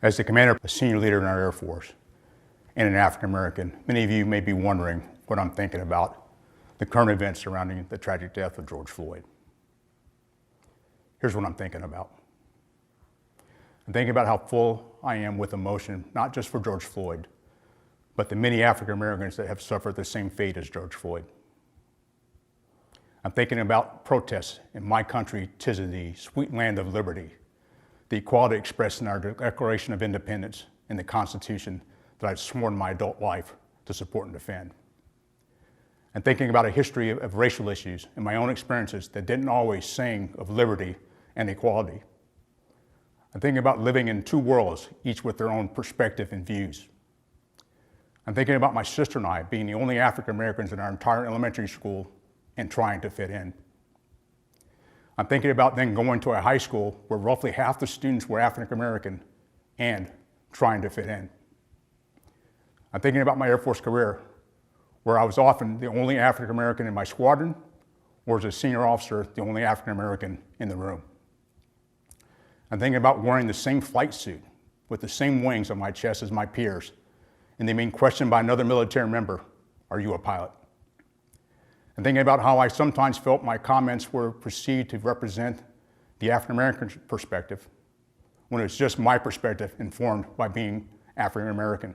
As the commander, a senior leader in our Air Force, and an African American, many of you may be wondering what I'm thinking about the current events surrounding the tragic death of George Floyd. Here's what I'm thinking about. I'm thinking about how full I am with emotion, not just for George Floyd, but the many African Americans that have suffered the same fate as George Floyd. I'm thinking about protests in my country, 'tis of thee, sweet land of liberty, the equality expressed in our Declaration of Independence and the Constitution that I've sworn my adult life to support and defend. I'm thinking about a history of racial issues and my own experiences that didn't always sing of liberty and equality. I'm thinking about living in two worlds, each with their own perspective and views. I'm thinking about my sister and I being the only African Americans in our entire elementary school and trying to fit in. I'm thinking about then going to a high school where roughly half the students were African American and trying to fit in. I'm thinking about my Air Force career, where I was often the only African American in my squadron, or as a senior officer, the only African American in the room. I'm thinking about wearing the same flight suit with the same wings on my chest as my peers, and they being questioned by another military member, "Are you a pilot?" I'm thinking about how I sometimes felt my comments were perceived to represent the African American perspective, when it's just my perspective informed by being African American.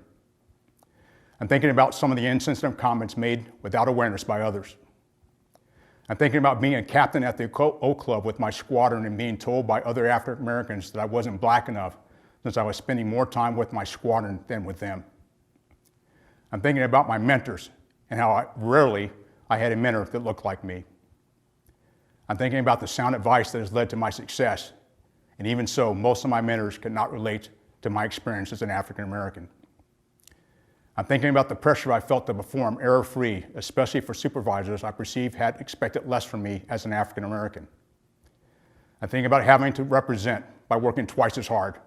I'm thinking about some of the insensitive comments made without awareness by others. I'm thinking about being a captain at the Oak Club with my squadron and being told by other African Americans that I wasn't black enough since I was spending more time with my squadron than with them. I'm thinking about my mentors and how rarely I had a mentor that looked like me. I'm thinking about the sound advice that has led to my success, and even so, most of my mentors could not relate to my experience as an African American. I'm thinking about the pressure I felt to perform error-free, especially for supervisors I perceived had expected less from me as an African American. I'm thinking about having to represent by working twice as hard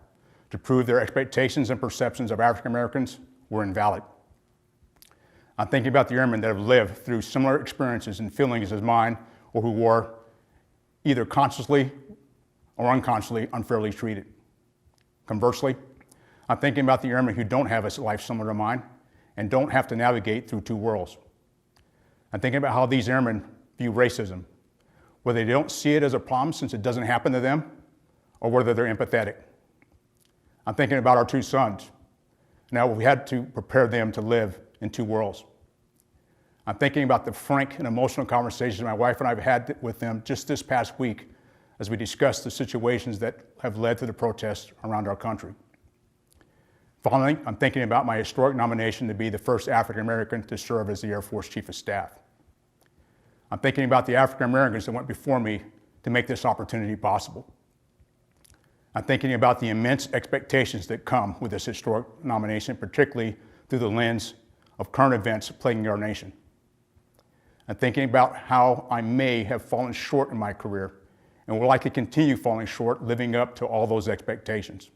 to prove their expectations and perceptions of African Americans were invalid. I'm thinking about the airmen that have lived through similar experiences and feelings as mine, or who were either consciously or unconsciously unfairly treated. Conversely, I'm thinking about the airmen who don't have a life similar to mine and don't have to navigate through two worlds. I'm thinking about how these airmen view racism, whether they don't see it as a problem since it doesn't happen to them, or whether they're empathetic. I'm thinking about our two sons. Now we had to prepare them to live in two worlds. I'm thinking about the frank and emotional conversations my wife and I have had with them just this past week as we discussed the situations that have led to the protests around our country. Finally, I'm thinking about my historic nomination to be the first African American to serve as the Air Force Chief of Staff. I'm thinking about the African Americans that went before me to make this opportunity possible. I'm thinking about the immense expectations that come with this historic nomination, particularly through the lens of current events plaguing our nation. I'm thinking about how I may have fallen short in my career and will likely continue falling short living up to all those expectations.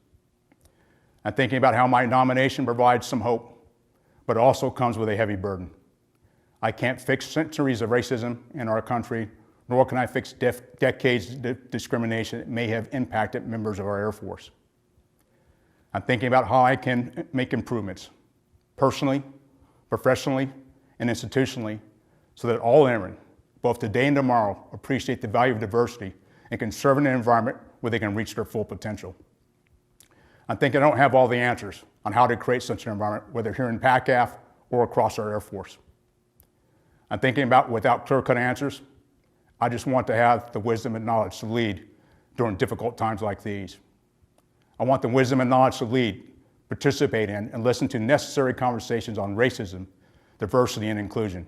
I'm thinking about how my nomination provides some hope, but also comes with a heavy burden. I can't fix centuries of racism in our country, nor can I fix decades of discrimination that may have impacted members of our Air Force. I'm thinking about how I can make improvements, personally, professionally, and institutionally, so that all airmen, both today and tomorrow, appreciate the value of diversity and can serve in an environment where they can reach their full potential. I think I don't have all the answers on how to create such an environment, whether here in PACAF or across our Air Force. I'm thinking about, without clear-cut answers, I just want to have the wisdom and knowledge to lead during difficult times like these. I want the wisdom and knowledge to lead, participate in, and listen to necessary conversations on racism, diversity, and inclusion.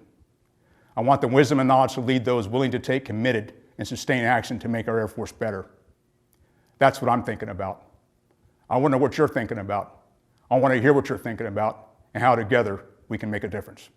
I want the wisdom and knowledge to lead those willing to take committed and sustained action to make our Air Force better. That's what I'm thinking about. I want to know what you're thinking about. I want to hear what you're thinking about and how together we can make a difference.